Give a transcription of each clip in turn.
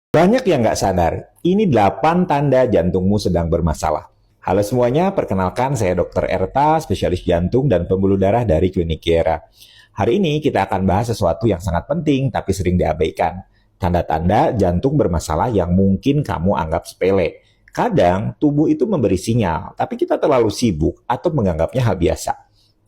Banyak yang nggak sadar, ini 8 tanda jantungmu sedang bermasalah. Halo semuanya, perkenalkan saya Dr. Erta, spesialis jantung dan pembuluh darah dari Klinik Kiera. Hari ini kita akan bahas sesuatu yang sangat penting tapi sering diabaikan. Tanda-tanda jantung bermasalah yang mungkin kamu anggap sepele. Kadang tubuh itu memberi sinyal, tapi kita terlalu sibuk atau menganggapnya hal biasa.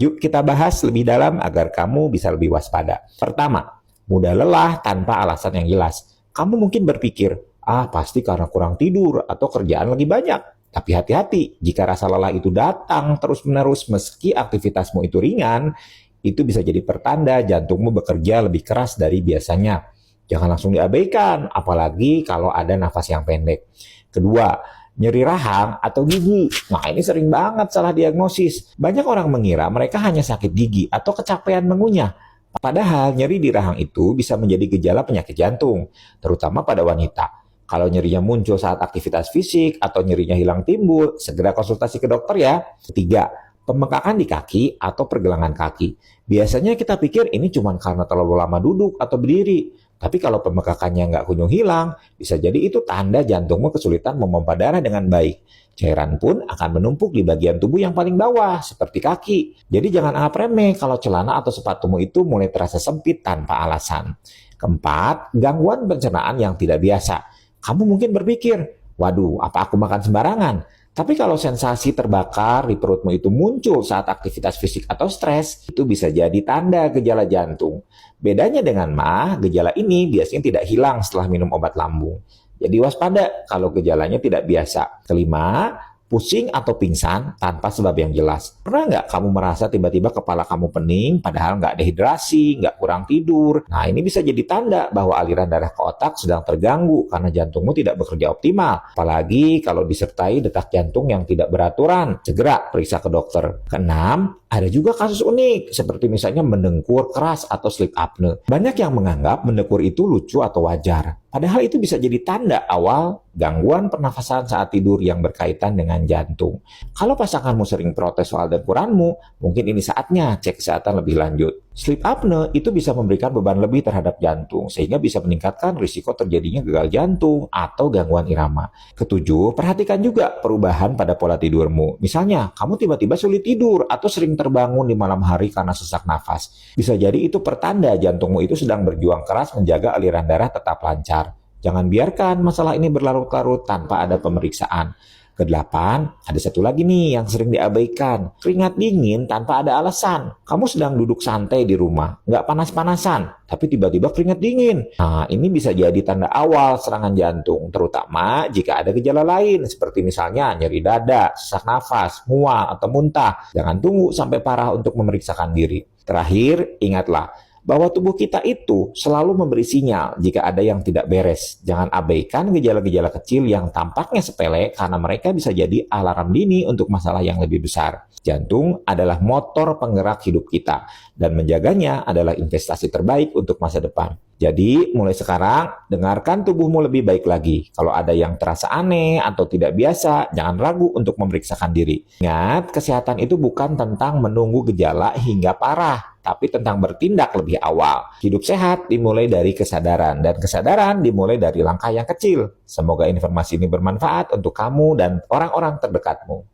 Yuk kita bahas lebih dalam agar kamu bisa lebih waspada. Pertama, mudah lelah tanpa alasan yang jelas. Kamu mungkin berpikir, pasti karena kurang tidur atau kerjaan lagi banyak. Tapi hati-hati, jika rasa lelah itu datang terus-menerus meski aktivitasmu itu ringan, itu bisa jadi pertanda jantungmu bekerja lebih keras dari biasanya. Jangan langsung diabaikan, apalagi kalau ada nafas yang pendek. Kedua, nyeri rahang atau gigi. Nah, ini sering banget salah diagnosis. Banyak orang mengira mereka hanya sakit gigi atau kecapean mengunyah. Padahal nyeri di rahang itu bisa menjadi gejala penyakit jantung, terutama pada wanita. Kalau nyerinya muncul saat aktivitas fisik atau nyerinya hilang timbul, segera konsultasi ke dokter ya. Ketiga, pembengkakan di kaki atau pergelangan kaki. Biasanya kita pikir ini cuma karena terlalu lama duduk atau berdiri. Tapi kalau pembengkakannya nggak kunjung hilang, bisa jadi itu tanda jantungmu kesulitan memompa darah dengan baik. Cairan pun akan menumpuk di bagian tubuh yang paling bawah, seperti kaki. Jadi jangan anggap remeh kalau celana atau sepatumu itu mulai terasa sempit tanpa alasan. Keempat, gangguan pencernaan yang tidak biasa. Kamu mungkin berpikir, waduh, apa aku makan sembarangan? Tapi kalau sensasi terbakar di perutmu itu muncul saat aktivitas fisik atau stres, itu bisa jadi tanda gejala jantung. Bedanya dengan MAH, gejala ini biasanya tidak hilang setelah minum obat lambung. Jadi waspada kalau gejalanya tidak biasa. Kelima, pusing atau pingsan tanpa sebab yang jelas. Pernah nggak kamu merasa tiba-tiba kepala kamu pening, padahal nggak dehidrasi, nggak kurang tidur? Nah, ini bisa jadi tanda bahwa aliran darah ke otak sedang terganggu karena jantungmu tidak bekerja optimal. Apalagi kalau disertai detak jantung yang tidak beraturan. Segera periksa ke dokter. Keenam, ada juga kasus unik, seperti misalnya mendengkur keras atau sleep apnea. Banyak yang menganggap mendengkur itu lucu atau wajar. Padahal itu bisa jadi tanda awal gangguan pernafasan saat tidur yang berkaitan dengan jantung. Kalau pasanganmu sering protes soal dengkuranmu, mungkin ini saatnya cek kesehatan lebih lanjut. Sleep apnea itu bisa memberikan beban lebih terhadap jantung, sehingga bisa meningkatkan risiko terjadinya gagal jantung atau gangguan irama. Ketujuh, perhatikan juga perubahan pada pola tidurmu. Misalnya, kamu tiba-tiba sulit tidur atau sering terbangun di malam hari karena sesak nafas. Bisa jadi itu pertanda jantungmu itu sedang berjuang keras menjaga aliran darah tetap lancar. Jangan biarkan masalah ini berlarut-larut tanpa ada pemeriksaan. Kedelapan, ada satu lagi nih yang sering diabaikan. Keringat dingin tanpa ada alasan. Kamu sedang duduk santai di rumah, nggak panas-panasan, tapi tiba-tiba keringat dingin. Nah, ini bisa jadi tanda awal serangan jantung, terutama jika ada gejala lain, seperti misalnya nyeri dada, sesak nafas, mual, atau muntah. Jangan tunggu sampai parah untuk memeriksakan diri. Terakhir, ingatlah, bahwa tubuh kita itu selalu memberi sinyal jika ada yang tidak beres. Jangan abaikan gejala-gejala kecil yang tampaknya sepele karena mereka bisa jadi alarm dini untuk masalah yang lebih besar. Jantung adalah motor penggerak hidup kita dan menjaganya adalah investasi terbaik untuk masa depan. Jadi mulai sekarang dengarkan tubuhmu lebih baik lagi. Kalau ada yang terasa aneh atau tidak biasa, jangan ragu untuk memeriksakan diri. Ingat, kesehatan itu bukan tentang menunggu gejala hingga parah, tapi tentang bertindak lebih awal. Hidup sehat dimulai dari kesadaran, dan kesadaran dimulai dari langkah yang kecil. Semoga informasi ini bermanfaat untuk kamu dan orang-orang terdekatmu.